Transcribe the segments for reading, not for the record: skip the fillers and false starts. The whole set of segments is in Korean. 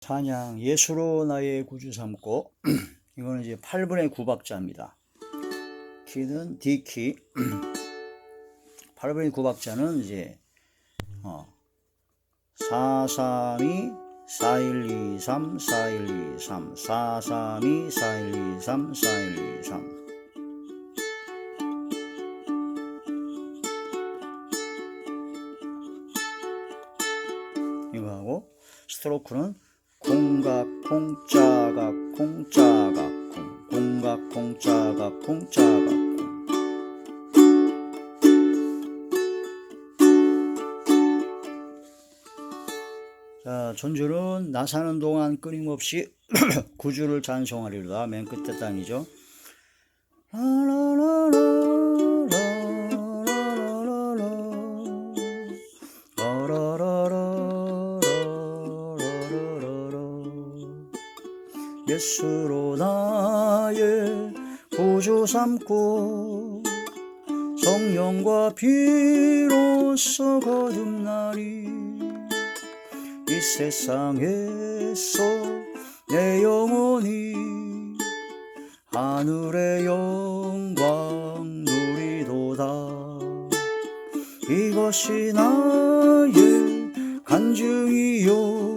찬양 예수로 나의 구주 삼고 이거는 이제 8분의 9박자입니다. 키는 D키 8분의 9박자는 이제 432 4123 4123 432 4123 4123 이거 하고 스트로크는 콩각 콩짜각 콩짜각 콩 콩각 콩짜각 콩짜각 콩. 자, 전주는 나 사는 동안 끊임없이 구주를 찬송하리로다. 맨 끝에 땅이죠. 예수로 나의 구주 삼고 성령과 피로써 거듭나리. 이 세상에서 내 영혼이 하늘의 영광 누리도다. 이것이 나의 간증이요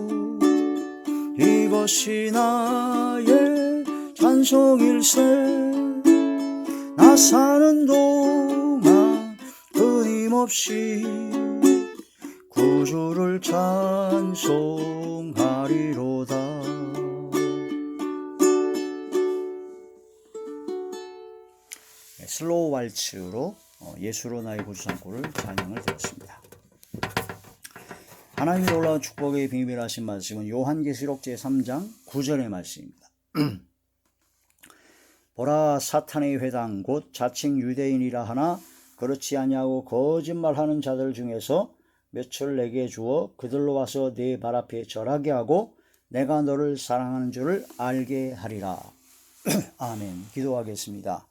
이것이 나의 찬송일세. 나 사는 동안 끊임없이 구주를 찬송하리로다. 슬로우 왈츠로 예수로 나의 구주 삼고를 찬양을 드렸습니다. 하나님이 놀라운 축복의 비밀하신 말씀은 요한계시록 제3장 9절의 말씀입니다. 보라, 사탄의 회당 곧 자칭 유대인이라 하나 그렇지 아니하고 거짓말하는 자들 중에서 몇을 내게 주어 그들로 와서 네 발 앞에 절하게 하고 내가 너를 사랑하는 줄을 알게 하리라. 아멘. 기도하겠습니다.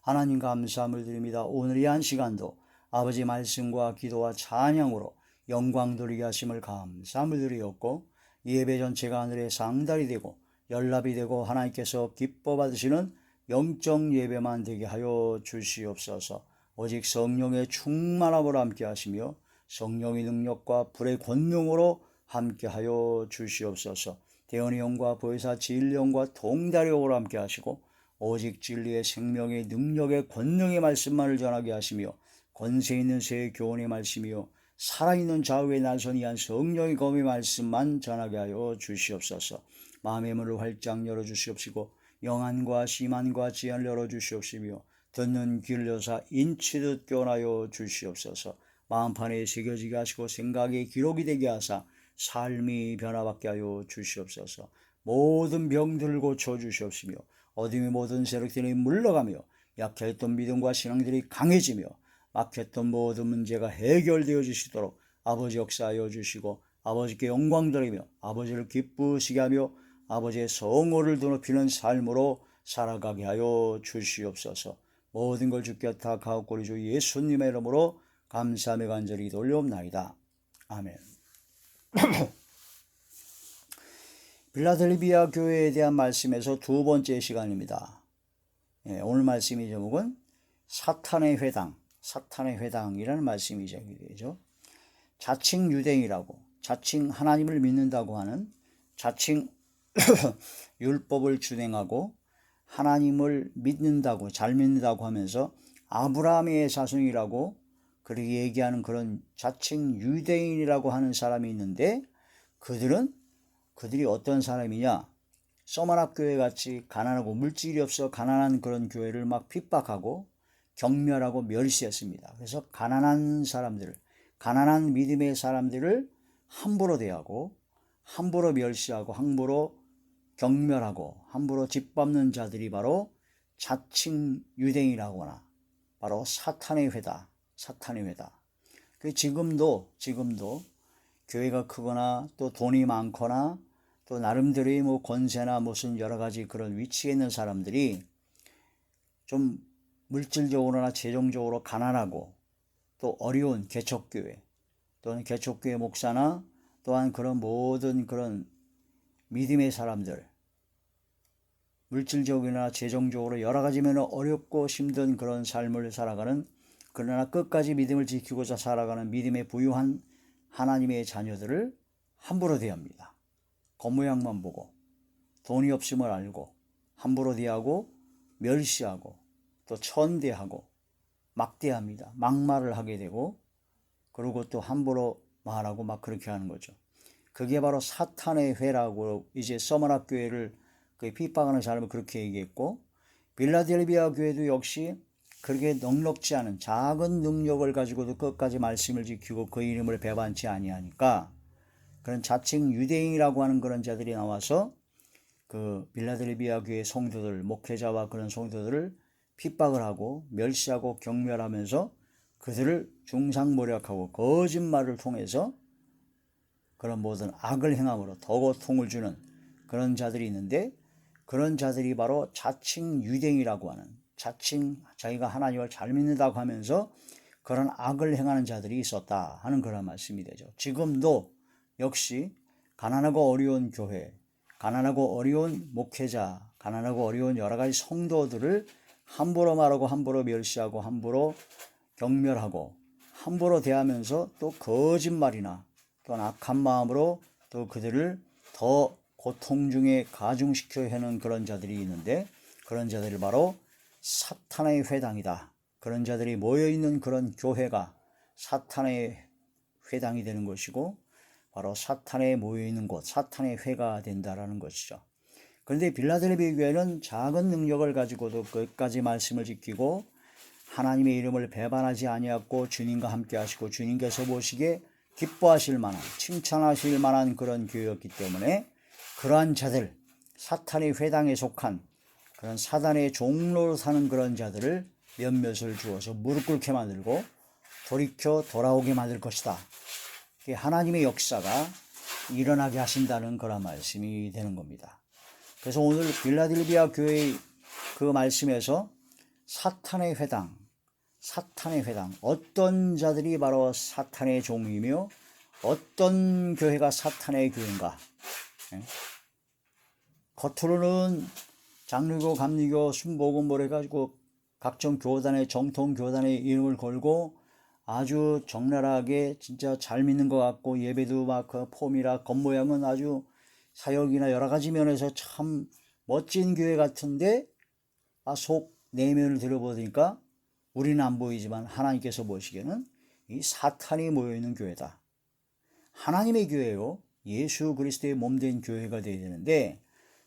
하나님 감사함을 드립니다. 오늘 이 한 시간도 아버지 말씀과 기도와 찬양으로 영광 돌리게 하심을 감사함을 드리었고, 이 예배 전체가 하늘의 상달이 되고 연락이 되고 하나님께서 기뻐 받으시는 영적 예배만 되게 하여 주시옵소서. 오직 성령의 충만함으로 함께 하시며 성령의 능력과 불의 권능으로 함께 하여 주시옵소서. 대언의 영과 보혜사 진리영과 동달력으로 함께 하시고 오직 진리의 생명의 능력의 권능의 말씀만을 전하게 하시며 권세 있는 새 교훈의 말씀이요 살아있는 좌우의 날선이 한 성령의 검의 말씀만 전하게 하여 주시옵소서. 마음의 문을 활짝 열어주시옵시고 영안과 심안과 지혜를 열어주시옵시며 듣는 귀를 여사 인치듯 교훈하여 주시옵소서. 마음판에 새겨지게 하시고 생각의 기록이 되게 하사 삶이 변화받게 하여 주시옵소서. 모든 병들을 고쳐주시옵시며 어둠의 모든 세력들이 물러가며 약했던 믿음과 신앙들이 강해지며 막혔던 모든 문제가 해결되어 주시도록 아버지 역사하여 주시고 아버지께 영광 돌리며 아버지를 기쁘시게 하며 아버지의 성호를 드높이는 삶으로 살아가게 하여 주시옵소서. 모든 걸 주께 다 가옵고 주 예수님의 이름으로 감사하며 간절히 돌려옵나이다. 아멘. 빌라델비아 교회에 대한 말씀에서 두 번째 시간입니다. 오늘 말씀의 제목은 사탄의 회당이라는 말씀이 제기되죠. 자칭 유대인이라고, 자칭 하나님을 믿는다고 하는, 자칭 율법을 준행하고 하나님을 믿는다고, 잘 믿는다고 하면서 아브라함의 자손이라고 그렇게 얘기하는 그런 자칭 유대인이라고 하는 사람이 있는데, 그들이 어떤 사람이냐? 서머납 교회 같이 가난하고 물질이 없어 가난한 그런 교회를 막 핍박하고 경멸하고 멸시했습니다. 그래서 가난한 사람들, 가난한 믿음의 사람들을 함부로 대하고 함부로 멸시하고 함부로 경멸하고 함부로 짓밟는 자들이 바로 자칭 유대인이라거나 바로 사탄의 회다. 지금도 교회가 크거나 또 돈이 많거나 또 나름대로의 권세나 무슨 여러 가지 그런 위치에 있는 사람들이 좀 물질적으로나 재정적으로 가난하고 또 어려운 개척교회 또는 개척교회 목사나 또한 그런 모든 그런 믿음의 사람들, 물질적이나 재정적으로 여러 가지 면에 어렵고 힘든 그런 삶을 살아가는, 그러나 끝까지 믿음을 지키고자 살아가는 믿음의 부유한 하나님의 자녀들을 함부로 대합니다. 겉모양만 보고 돈이 없음을 알고 함부로 대하고 멸시하고 또 천대하고 막대합니다. 막말을 하게 되고, 그리고 또 함부로 말하고 막 그렇게 하는 거죠. 그게 바로 사탄의 회라고 이제 서머나 교회를 그 핍박하는 사람을 그렇게 얘기했고, 빌라델비아 교회도 역시 그렇게 넉넉지 않은 작은 능력을 가지고도 끝까지 말씀을 지키고 그 이름을 배반치 아니하니까 그런 자칭 유대인이라고 하는 그런 자들이 나와서 그 빌라델비아 교회 성도들, 목회자와 그런 성도들을 핍박을 하고 멸시하고 경멸하면서 그들을 중상모략하고 거짓말을 통해서 그런 모든 악을 행함으로 더 고통을 주는 그런 자들이 있는데, 그런 자들이 바로 자칭 유대인이라고 하는, 자칭 자기가 하나님을 잘 믿는다고 하면서 그런 악을 행하는 자들이 있었다 하는 그런 말씀이 되죠. 지금도 역시 가난하고 어려운 교회, 가난하고 어려운 목회자, 가난하고 어려운 여러 가지 성도들을 함부로 말하고 함부로 멸시하고 함부로 경멸하고 함부로 대하면서 또 거짓말이나 또 악한 마음으로 또 그들을 더 고통 중에 가중시켜 하는 그런 자들이 있는데, 그런 자들이 바로 사탄의 회당이다. 그런 자들이 모여있는 그런 교회가 사탄의 회당이 되는 것이고, 바로 사탄에 모여있는 곳, 사탄의 회가 된다라는 것이죠. 그런데 빌라델비아 교회는 작은 능력을 가지고도 끝까지 말씀을 지키고 하나님의 이름을 배반하지 아니하고 주님과 함께 하시고 주님께서 보시기에 기뻐하실 만한, 칭찬하실 만한 그런 교회였기 때문에 그러한 자들, 사탄의 회당에 속한 그런 사단의 종로로 사는 그런 자들을 몇몇을 주어서 무릎 꿇게 만들고 돌이켜 돌아오게 만들 것이다. 하나님의 역사가 일어나게 하신다는 그런 말씀이 되는 겁니다. 그래서 오늘 빌라델비아 교회의 그 말씀에서 사탄의 회당, 어떤 자들이 바로 사탄의 종이며 어떤 교회가 사탄의 교회인가? 겉으로는 장로교, 감리교, 순복음 뭐 해가지고 각종 교단의 정통 교단의 이름을 걸고 아주 적나라하게 진짜 잘 믿는 것 같고, 예배도 막 그 폼이라 겉모양은 아주 사역이나 여러 가지 면에서 참 멋진 교회 같은데, 속 내면을 들여보니까 우리는 안 보이지만 하나님께서 보시기에는 이 사탄이 모여있는 교회다. 하나님의 교회요, 예수 그리스도의 몸된 교회가 되어야 되는데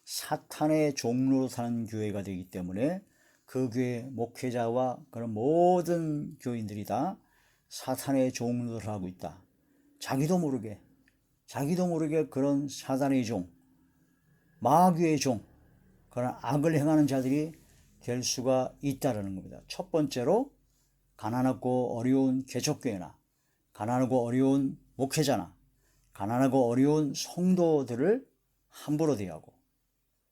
사탄의 종로로 사는 교회가 되기 때문에 그 교회 목회자와 그런 모든 교인들이 다 사탄의 종로를 하고 있다. 자기도 모르게 그런 사탄의 종, 마귀의 종, 그런 악을 행하는 자들이 될 수가 있다는 겁니다. 첫 번째로 가난하고 어려운 개척교회나 가난하고 어려운 목회자나 가난하고 어려운 성도들을 함부로 대하고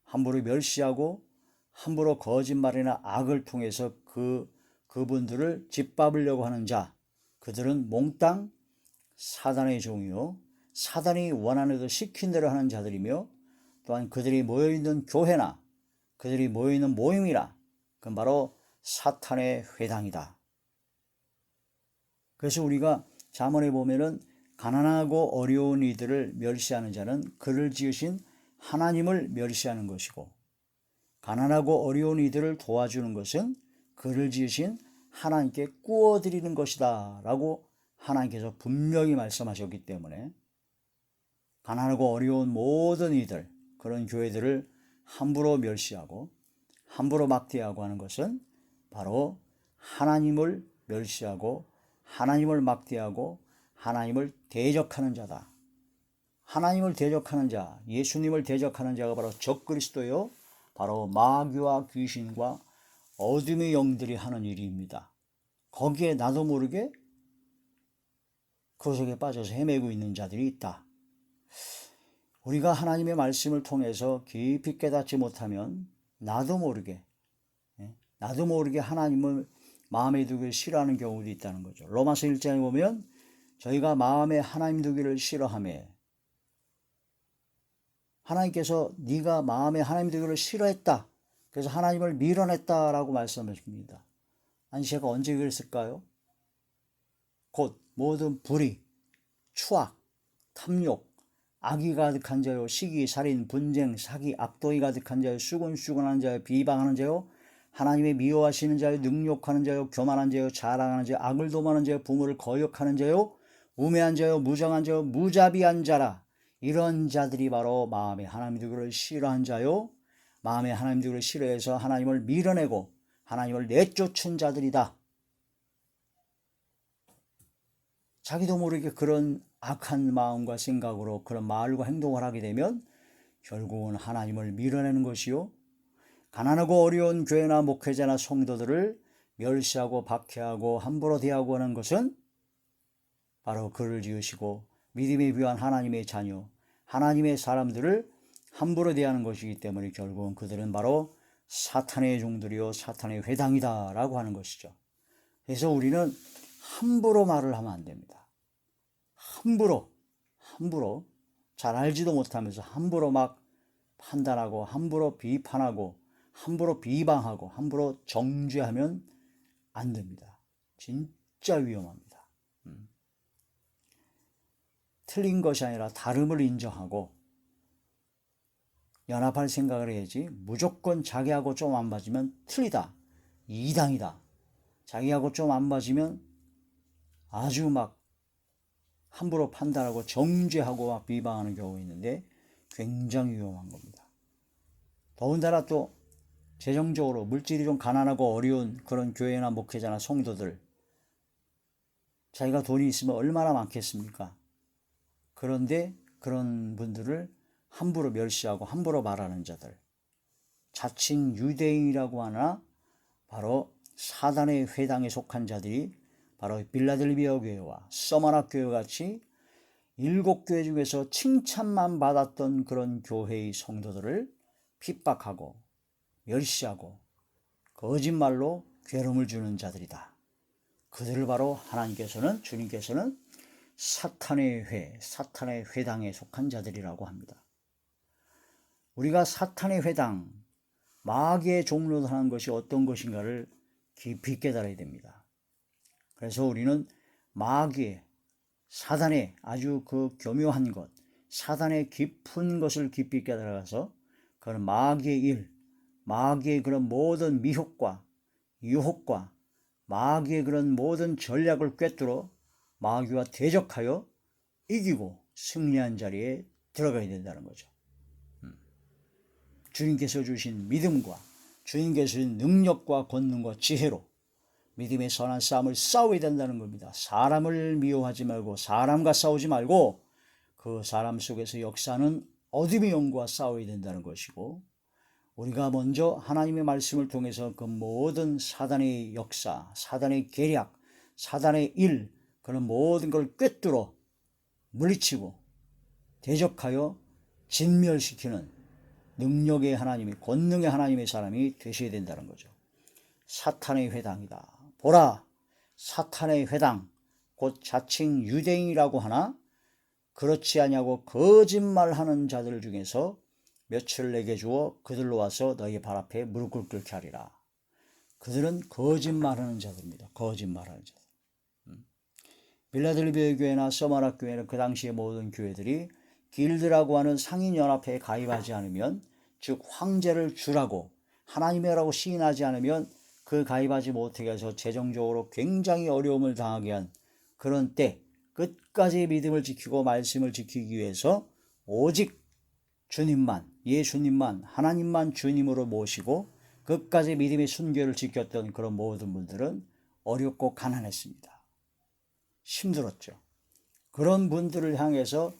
함부로 멸시하고 함부로 거짓말이나 악을 통해서 그분들을 짓밟으려고 하는 자, 그들은 몽땅 사단의 종이요, 사단이 원하는 대로 시킨 대로 하는 자들이며, 또한 그들이 모여있는 교회나 그들이 모여있는 모임이나 그건 바로 사탄의 회당이다. 그래서 우리가 잠언에 보면은 가난하고 어려운 이들을 멸시하는 자는 그를 지으신 하나님을 멸시하는 것이고, 가난하고 어려운 이들을 도와주는 것은 그를 지으신 하나님께 꾸어드리는 것이다 라고 하나님께서 분명히 말씀하셨기 때문에 가난하고 어려운 모든 이들, 그런 교회들을 함부로 멸시하고 함부로 막대하고 하는 것은 바로 하나님을 멸시하고 하나님을 막대하고 하나님을 대적하는 자다. 하나님을 대적하는 자, 예수님을 대적하는 자가 바로 적그리스도요, 바로 마귀와 귀신과 어둠의 영들이 하는 일입니다. 거기에 나도 모르게 그 속에 빠져서 헤매고 있는 자들이 있다. 우리가 하나님의 말씀을 통해서 깊이 깨닫지 못하면 나도 모르게 하나님을 마음에 두기를 싫어하는 경우도 있다는 거죠. 로마서 1장에 보면 저희가 마음에 하나님 두기를 싫어하며 하나님께서 네가 마음에 하나님 되기를 싫어했다. 그래서 하나님을 밀어냈다라고 말씀하십니다. 안시아가 언제 그랬을까요? 곧 모든 불의, 추악, 탐욕, 악이 가득한 자요, 시기, 살인, 분쟁, 사기, 압도이 가득한 자요, 수근수근한 자요, 비방하는 자요, 하나님의 미워하시는 자요, 능욕하는 자요, 교만한 자요, 자랑하는 자요, 악을 도모하는 자요, 부모를 거역하는 자요, 우매한 자요, 무정한 자요, 무자비한 자라. 이런 자들이 바로 마음에 하나님 되기를 싫어한 자요, 마음에 하나님 되기를 싫어해서 하나님을 밀어내고 하나님을 내쫓은 자들이다. 자기도 모르게 그런 악한 마음과 생각으로 그런 말과 행동을 하게 되면 결국은 하나님을 밀어내는 것이요, 가난하고 어려운 교회나 목회자나 성도들을 멸시하고 박해하고 함부로 대하고 하는 것은 바로 그를 지으시고 믿음에 비한 하나님의 자녀, 하나님의 사람들을 함부로 대하는 것이기 때문에 결국은 그들은 바로 사탄의 종들이요 사탄의 회당이다 라고 하는 것이죠. 그래서 우리는 함부로 말을 하면 안 됩니다. 함부로 잘 알지도 못하면서 함부로 막 판단하고 함부로 비판하고 함부로 비방하고 함부로 정죄하면 안 됩니다. 진짜 위험합니다. 틀린 것이 아니라 다름을 인정하고 연합할 생각을 해야지, 무조건 자기하고 좀 안 맞으면 틀리다, 이당이다, 자기하고 좀 안 맞으면 아주 막 함부로 판단하고 정죄하고 막 비방하는 경우가 있는데 굉장히 위험한 겁니다. 더군다나 또 재정적으로 물질이 좀 가난하고 어려운 그런 교회나 목회자나 성도들, 자기가 돈이 있으면 얼마나 많겠습니까? 그런데 그런 분들을 함부로 멸시하고 함부로 말하는 자들, 자칭 유대인이라고 하나 바로 사단의 회당에 속한 자들이 바로 빌라델비아 교회와 서머나 교회 같이 7교회 중에서 칭찬만 받았던 그런 교회의 성도들을 핍박하고 멸시하고 거짓말로 괴로움을 주는 자들이다. 그들을 바로 하나님께서는, 주님께서는 사탄의 회당에 속한 자들이라고 합니다. 우리가 사탄의 회당, 마귀의 종로를 하는 것이 어떤 것인가를 깊이 깨달아야 됩니다. 그래서 우리는 마귀의, 사단의 아주 그 교묘한 것, 사단의 깊은 것을 깊이 깨달아서 그런 마귀의 일, 마귀의 그런 모든 미혹과 유혹과 마귀의 그런 모든 전략을 꿰뚫어 마귀와 대적하여 이기고 승리한 자리에 들어가야 된다는 거죠. 주님께서 주신 믿음과 주님께서 주신 능력과 권능과 지혜로 믿음의 선한 싸움을 싸워야 된다는 겁니다. 사람을 미워하지 말고 사람과 싸우지 말고 그 사람 속에서 역사하는 어둠의 영과 싸워야 된다는 것이고, 우리가 먼저 하나님의 말씀을 통해서 그 모든 사단의 역사, 사단의 계략, 사단의 일, 그런 모든 걸 꿰뚫어 물리치고 대적하여 진멸시키는 능력의 하나님이, 권능의 하나님의 사람이 되셔야 된다는 거죠. 사탄의 회당이다. 보라, 사탄의 회당, 곧 자칭 유대인이라고 하나 그렇지 아니하고 거짓말하는 자들 중에서 며칠 내게 주어 그들로 와서 너희 발 앞에 무릎 꿇게 하리라. 그들은 거짓말하는 자들입니다. 거짓말하는 자들. 빌라델비아 교회나 서머나 교회는 그 당시의 모든 교회들이 길드라고 하는 상인연합회에 가입하지 않으면, 즉 황제를 주라고 하나님이라고 시인하지 않으면 그 가입하지 못하게 해서 재정적으로 굉장히 어려움을 당하게 한 그런 때, 끝까지 믿음을 지키고 말씀을 지키기 위해서 오직 주님만, 예수님만, 하나님만 주님으로 모시고 끝까지 믿음의 순결을 지켰던 그런 모든 분들은 어렵고 가난했습니다. 힘들었죠. 그런 분들을 향해서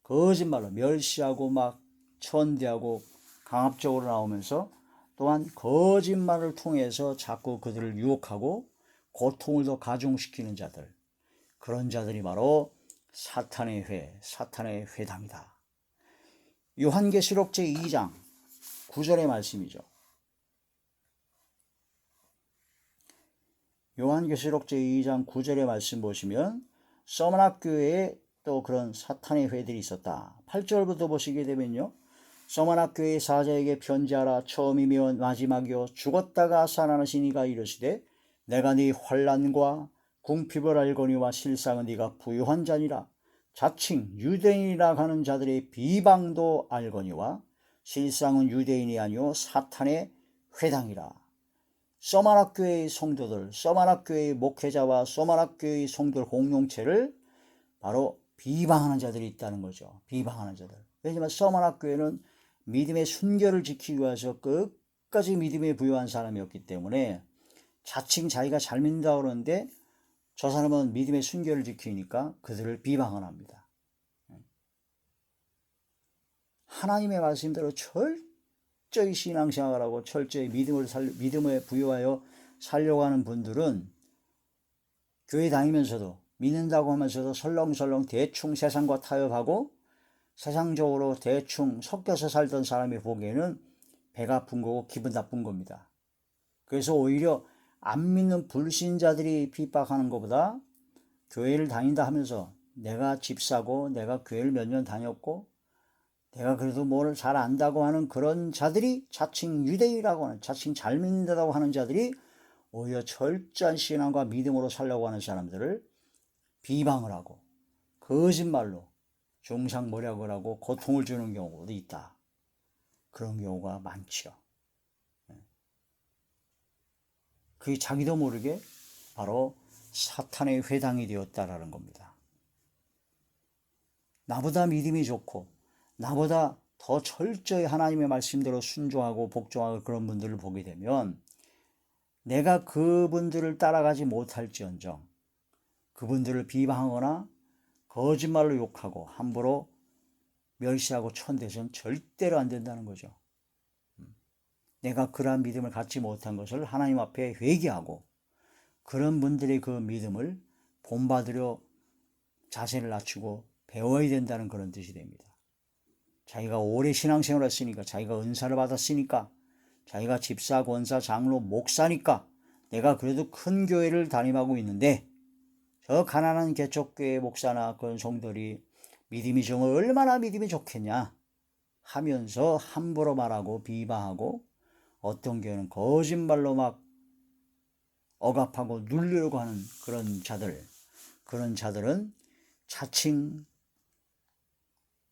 거짓말로 멸시하고 막 천대하고 강압적으로 나오면서, 또한 거짓말을 통해서 자꾸 그들을 유혹하고 고통을 더 가중시키는 자들, 그런 자들이 바로 사탄의 회당이다. 요한계시록 제2장 9절의 말씀이죠. 요한계시록 제2장 9절의 말씀 보시면 서머나 교회에 또 그런 사탄의 회들이 있었다. 8절부터 보시게 되면요, 서머나 교회 사자에게 편지하라. 처음이며 마지막이요 죽었다가 살아나시니가 이르시되 내가 네 환난과 궁핍을 알거니와 실상은 네가 부유한 자니라. 자칭 유대인이라 하는 자들의 비방도 알거니와 실상은 유대인이 아니요 사탄의 회당이라. 서머나 교회의 성도들, 서머나 교회의 목회자와 서머나 교회의 성도들 공동체를 바로 비방하는 자들이 있다는 거죠. 비방하는 자들. 왜냐하면 서머나 교회는 믿음의 순결을 지키기 위해서 끝까지 믿음에 부유한 사람이었기 때문에 자칭 자기가 잘 믿는다고 그러는데 저 사람은 믿음의 순결을 지키니까 그들을 비방을 합니다. 하나님의 말씀대로 철저히 신앙생활을 하고 철저히 믿음에 부여하여 살려고 하는 분들은 교회 다니면서도 믿는다고 하면서도 설렁설렁 대충 세상과 타협하고 세상적으로 대충 섞여서 살던 사람이 보기에는 배가 아픈 거고 기분 나쁜 겁니다. 그래서 오히려 안 믿는 불신자들이 핍박하는 것보다 교회를 다닌다 하면서 내가 집사고 내가 교회를 몇 년 다녔고 내가 그래도 뭘 잘 안다고 하는 그런 자들이 자칭 유대인이라고 하는 자칭 잘 믿는다고 하는 자들이 오히려 철저한 신앙과 믿음으로 살려고 하는 사람들을 비방을 하고 거짓말로 중상모략을 하고 고통을 주는 경우도 있다. 그런 경우가 많죠. 그게 자기도 모르게 바로 사탄의 회당이 되었다라는 겁니다. 나보다 믿음이 좋고 나보다 더 철저히 하나님의 말씀대로 순종하고 복종하고 그런 분들을 보게 되면 내가 그분들을 따라가지 못할지언정 그분들을 비방하거나 거짓말로 욕하고 함부로 멸시하고 천대선 절대로 안 된다는 거죠. 내가 그러한 믿음을 갖지 못한 것을 하나님 앞에 회개하고 그런 분들의 그 믿음을 본받으려 자세를 낮추고 배워야 된다는 그런 뜻이 됩니다. 자기가 오래 신앙생활을 했으니까 자기가 은사를 받았으니까 자기가 집사, 권사, 장로, 목사니까 내가 그래도 큰 교회를 담임하고 있는데 저 가난한 개척교회 목사나 그런 성들이 믿음이 좀 얼마나 믿음이 좋겠냐 하면서 함부로 말하고 비방하고 어떤 교회는 거짓말로 막 억압하고 누르려고 하는 그런 자들은 자칭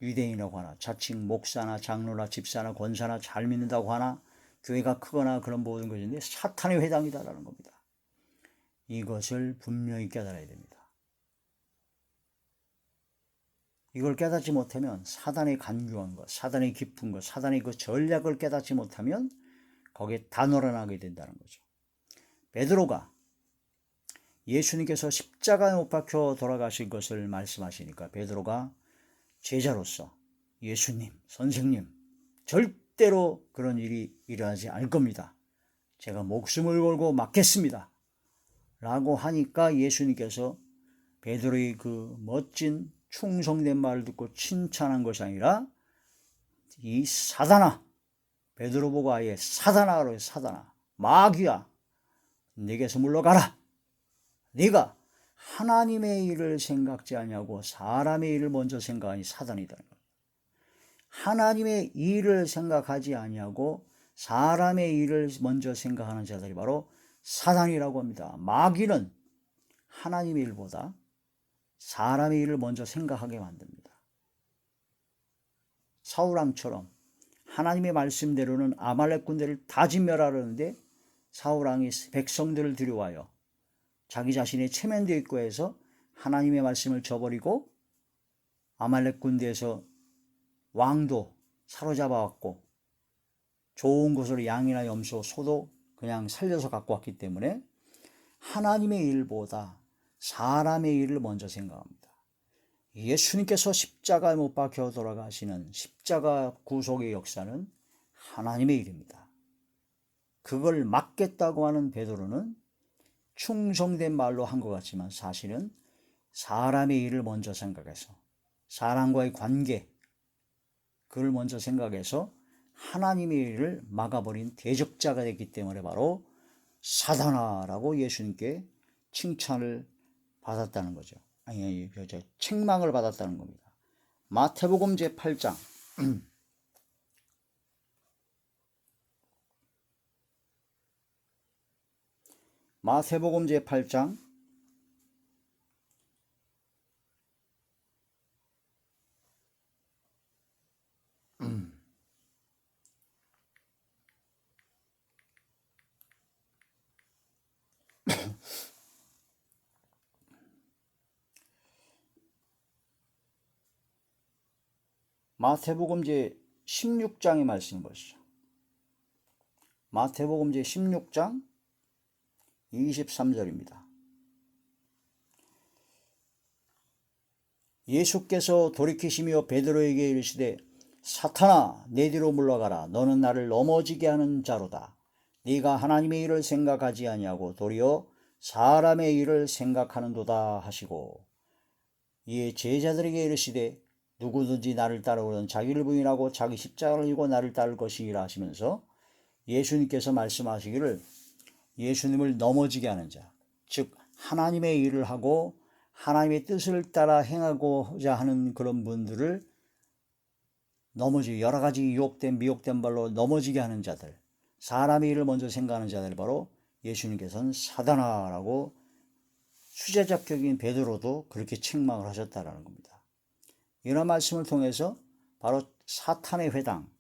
유대인이라고 하나 자칭 목사나 장로나 집사나 권사나 잘 믿는다고 하나 교회가 크거나 그런 모든 것인데 사탄의 회당이다라는 겁니다. 이것을 분명히 깨달아야 됩니다. 이걸 깨닫지 못하면 사단의 간교한 것, 사단의 깊은 것, 사단의 그 전략을 깨닫지 못하면 거기에 다 놀아나게 된다는 거죠. 베드로가 예수님께서 십자가에 못 박혀 돌아가신 것을 말씀하시니까 베드로가 제자로서 예수님, 선생님 절대로 그런 일이 일어나지 않을 겁니다. 제가 목숨을 걸고 맡겠습니다. 라고 하니까 예수님께서 베드로의 그 멋진 충성된 말을 듣고 칭찬한 것이 아니라 이 사단아, 베드로 보고 아예 사단아라고 해요. 사단아, 마귀야, 내게서 물러가라. 네가 하나님의 일을 생각지 아니하고 사람의 일을 먼저 생각하니 사단이다. 하나님의 일을 생각하지 아니하고 사람의 일을 먼저 생각하는 자들이 바로 사단이라고 합니다. 마귀는 하나님의 일보다 사람의 일을 먼저 생각하게 만듭니다. 사울왕처럼 하나님의 말씀대로는 아말렉 군대를 다 진멸하려는데 사울왕이 백성들을 들여와요. 자기 자신의 체면도 있고 해서 하나님의 말씀을 저버리고 아말렉 군대에서 왕도 사로잡아 왔고 좋은 곳으로 양이나 염소, 소도 그냥 살려서 갖고 왔기 때문에 하나님의 일보다 사람의 일을 먼저 생각합니다. 예수님께서 십자가에 못 박혀 돌아가시는 십자가 구속의 역사는 하나님의 일입니다. 그걸 막겠다고 하는 베드로는 충성된 말로 한 것 같지만 사실은 사람의 일을 먼저 생각해서 사람과의 관계 그걸 먼저 생각해서 하나님의 일을 막아버린 대적자가 됐기 때문에 바로 사단아라고 예수님께 칭찬을 받았다는 거죠. 아니, 책망을 받았다는 겁니다. 마태복음 제8장 마태복음 제8장 16장의 말씀을 보시죠. 마태복음 제16장 23절입니다. 예수께서 돌이키시며 베드로에게 이르시되 사탄아 내 뒤로 물러가라. 너는 나를 넘어지게 하는 자로다. 네가 하나님의 일을 생각하지 아니하고 도리어 사람의 일을 생각하는도다 하시고, 이에 제자들에게 이르시되 누구든지 나를 따르거든 자기를 부인하고 자기 십자가를 지고 나를 따를 것이라 하시면서 예수님께서 말씀하시기를 예수님을 넘어지게 하는 자, 즉 하나님의 일을 하고 하나님의 뜻을 따라 행하고자 하는 그런 분들을 넘어지게, 여러 가지 유혹된 미혹된 발로 넘어지게 하는 자들, 사람의 일을 먼저 생각하는 자들, 바로 예수님께서는 사단아라고 수제자격인 베드로도 그렇게 책망을 하셨다라는 겁니다. 이런 말씀을 통해서 바로 사탄의 회당,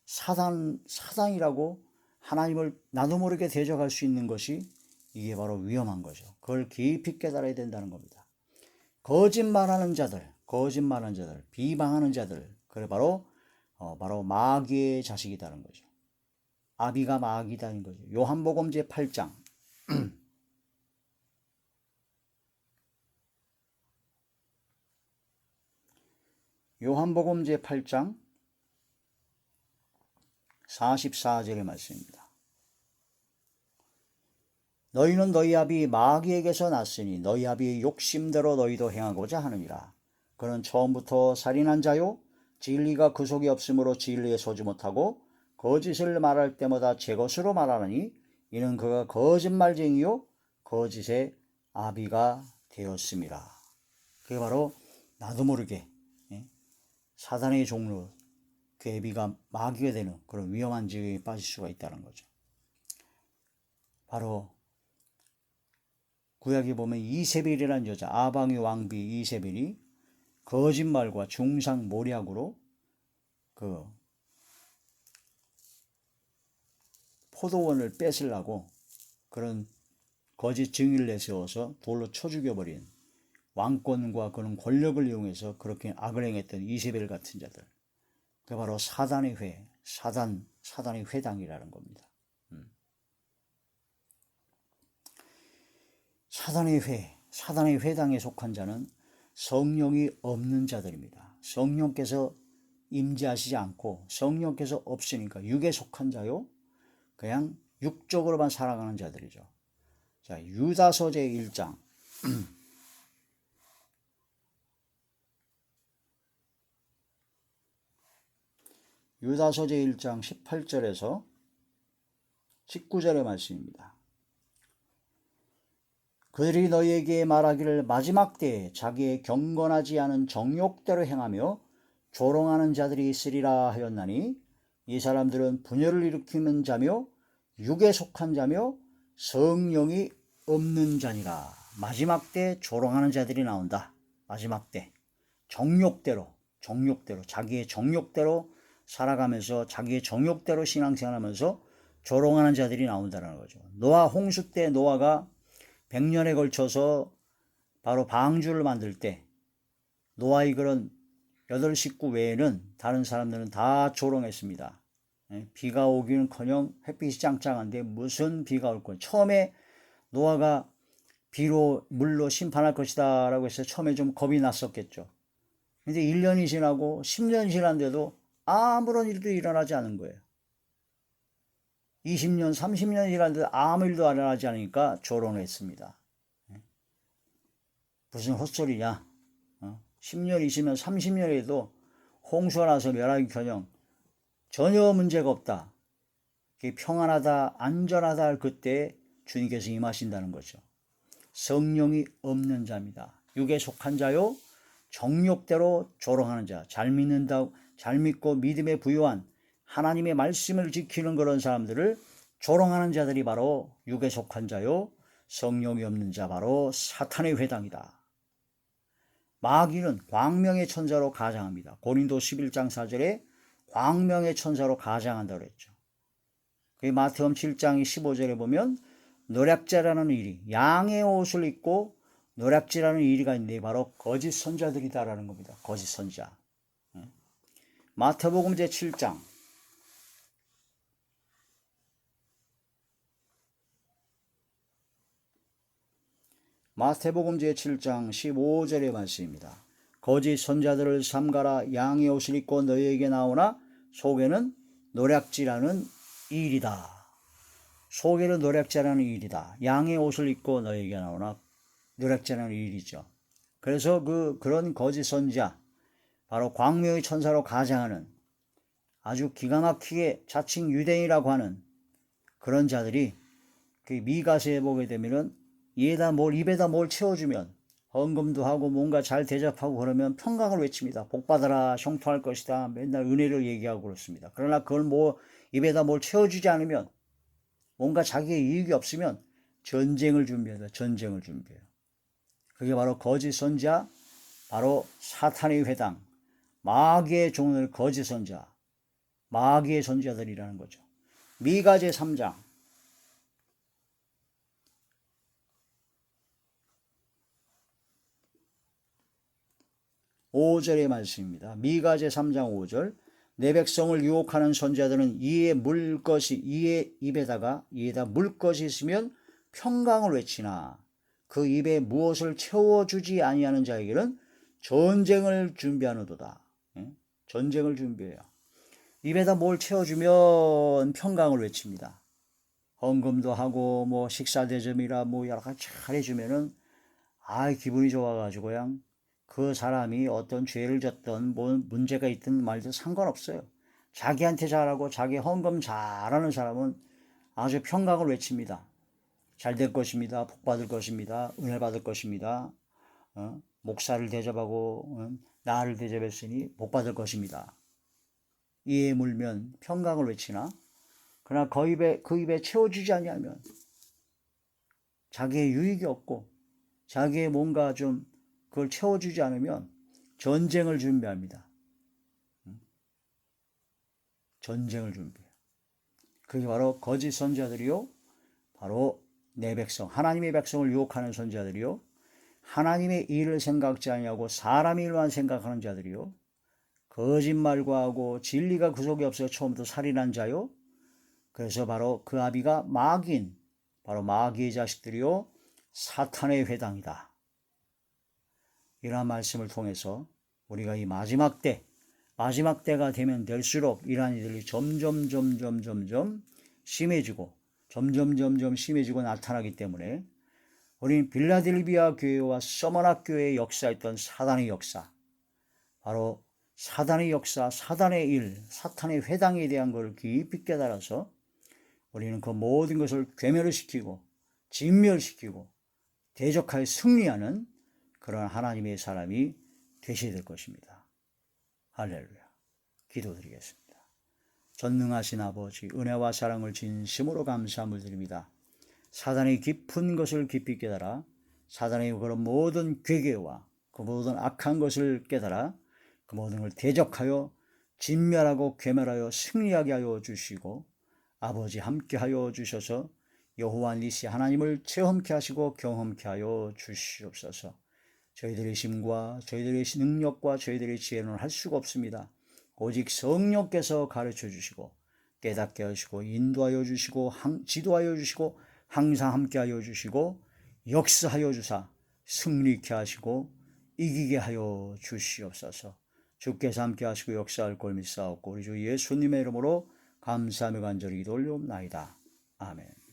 사단이라고 하나님을 나도 모르게 대적할 수 있는 것이 이게 바로 위험한 거죠. 그걸 깊이 깨달아야 된다는 겁니다. 거짓말하는 자들, 비방하는 자들, 그래 바로 마귀의 자식이다는 거죠. 아비가 마귀다는 거죠. 요한복음 제8장 요한복음 제8장 44절의 말씀입니다. 너희는 너희 아비 마귀에게서 났으니 너희 아비의 욕심대로 너희도 행하고자 하느니라. 그는 처음부터 살인한 자요 진리가 그 속에 없으므로 진리에 서지 못하고 거짓을 말할 때마다 제 것으로 말하느니 이는 그가 거짓말쟁이요 거짓의 아비가 되었습니다. 그게 바로 나도 모르게 사단의 종로, 그 애비가 마귀가 되는 그런 위험한 지경에 빠질 수가 있다는 거죠. 바로 구약에 보면 이세벨이라는 여자, 아방의 왕비 이세벨이 거짓말과 중상 모략으로 그 포도원을 뺏으려고 그런 거짓 증인을 내세워서 돌로 쳐 죽여버린, 왕권과 그런 권력을 이용해서 그렇게 악을 행했던 이세벨 같은 자들, 그 바로 사단의 사단의 회당이라는 겁니다. 사단의 회당에 속한 자는 성령이 없는 자들입니다. 성령께서 임재하시지 않고 성령께서 없으니까 육에 속한 자요, 그냥 육적으로만 살아가는 자들이죠. 자, 유다서 제1장 유다서 제1장 18절에서 19절의 말씀입니다. 그들이 너희에게 말하기를 마지막 때에 자기의 경건하지 않은 정욕대로 행하며 조롱하는 자들이 있으리라 하였나니 이 사람들은 분열을 일으키는 자며 육에 속한 자며 성령이 없는 자니라. 마지막 때 조롱하는 자들이 나온다. 마지막 때 정욕대로 자기의 정욕대로 살아가면서 자기의 정욕대로 신앙생활하면서 조롱하는 자들이 나온다는 거죠. 노아 홍수 때 노아가 100년에 걸쳐서 바로 방주를 만들 때 노아의 그런 8식구 외에는 다른 사람들은 다 조롱했습니다. 비가 오기는커녕 햇빛이 짱짱한데 무슨 비가 올 거야. 처음에 노아가 물로 심판할 것이다 라고 해서 처음에 좀 겁이 났었겠죠. 근데 1년이 지나고 10년이 지났는데도 아무런 일도 일어나지 않은 거예요. 20년, 30년이 지났는데도 아무 일도 일어나지 않으니까 조롱을 했습니다. 무슨 헛소리냐. 10년, 20년, 30년에도 홍수가 나서 멸하기커녕 전혀 문제가 없다. 평안하다, 안전하다 할 그때 주님께서 임하신다는 거죠. 성령이 없는 자입니다. 육에 속한 자요, 정욕대로 조롱하는 자, 잘 믿고 믿음에 부유한 하나님의 말씀을 지키는 그런 사람들을 조롱하는 자들이 바로 육에 속한 자요, 성령이 없는 자 바로 사탄의 회당이다. 마귀는 광명의 천사로 가장합니다. 고린도 11장 4절에 광명의 천사로 가장한다고 그랬죠. 마태음 7장 15절에 보면 노략자라는 일이, 양의 옷을 입고 노략질하는 이리가 있는데 바로 거짓 선자들이다라는 겁니다. 거짓 선자. 마태복음 제7장 마태복음 제7장 15절의 말씀입니다. 거짓 선자들을 삼가라. 양의 옷을 입고 너희에게 나오나 속에는 노략질하는 일이다. 속에는 노략질하는 일이다. 양의 옷을 입고 너희에게 나오나 노략질하는 일이죠. 그래서 그런 거짓 선자, 바로 광명의 천사로 가장하는 아주 기가 막히게 자칭 유대인이라고 하는 그런 자들이 그 미가서에 보게 되면은 입에다 뭘 채워주면 헌금도 하고 뭔가 잘 대접하고 그러면 평강을 외칩니다. 복받아라, 형통할 것이다. 맨날 은혜를 얘기하고 그렇습니다. 그러나 그걸 입에다 뭘 채워주지 않으면, 뭔가 자기의 이익이 없으면 전쟁을 준비해요. 전쟁을 준비해요. 그게 바로 거짓 선자, 바로 사탄의 회당, 마귀의 종을 거짓 선자, 마귀의 선자들이라는 거죠. 미가 제3장 5절의 말씀입니다. 미가 제3장 5절. 내 백성을 유혹하는 선자들은 이에 입에다 물 것이 있으면 평강을 외치나 그 입에 무엇을 채워주지 아니하는 자에게는 전쟁을 준비하노도다. 전쟁을 준비해요. 입에다 뭘 채워주면 평강을 외칩니다. 헌금도 하고 식사 대접이라 여러 가지 잘 해주면은 기분이 좋아가지고 그냥 그 사람이 어떤 죄를 졌던 문제가 있든 말든 상관없어요. 자기한테 잘하고 자기 헌금 잘하는 사람은 아주 평강을 외칩니다. 잘 될 것입니다. 복 받을 것입니다. 은혜 받을 것입니다. 목사를 대접하고 나를 대접했으니 복 받을 것입니다. 이에 물면 평강을 외치나 그러나 그 입에 채워주지 아니하면 자기의 유익이 없고 자기의 뭔가 좀 그걸 채워주지 않으면 전쟁을 준비합니다. 전쟁을 준비해요. 그게 바로 거짓 선자들이요, 바로 내 백성, 하나님의 백성을 유혹하는 선자들이요, 하나님의 일을 생각지 아니하고 사람의 일만 생각하는 자들이요, 거짓말과 하고 진리가 그 속에 없어 처음부터 살인한 자요. 그래서 바로 그 아비가 마귀인, 바로 마귀의 자식들이요, 사탄의 회당이다. 이러한 말씀을 통해서 우리가 이 마지막 때가 되면 될수록 이러한 이들이 점점 심해지고 심해지고 나타나기 때문에 우리는 빌라델비아 교회와 서머나 교회의 역사였던 사단의 역사, 바로 사단의 역사, 사단의 일, 사탄의 회당에 대한 것을 깊이 깨달아서 우리는 그 모든 것을 괴멸시키고 진멸시키고 대적하여 승리하는 그런 하나님의 사람이 되셔야 될 것입니다. 할렐루야. 기도드리겠습니다. 전능하신 아버지, 은혜와 사랑을 진심으로 감사함을 드립니다. 사단의 깊은 것을 깊이 깨달아 사단의 그런 모든 괴계와 그 모든 악한 것을 깨달아 그 모든 걸 대적하여 진멸하고 괴멸하여 승리하게 하여 주시고, 아버지 함께하여 주셔서 여호와 니시 하나님을 체험케 하시고 경험케 하여 주시옵소서. 저희들의 힘과 저희들의 능력과 저희들의 지혜는 할 수가 없습니다. 오직 성령께서 가르쳐 주시고 깨닫게 하시고 인도하여 주시고 지도하여 주시고 항상 함께하여 주시고 역사하여 주사 승리케 하시고 이기게 하여 주시옵소서. 주께서 함께 하시고 역사할 걸 믿사옵고 우리 주 예수님의 이름으로 감사하며 간절히 기도 올리옵나이다. 아멘.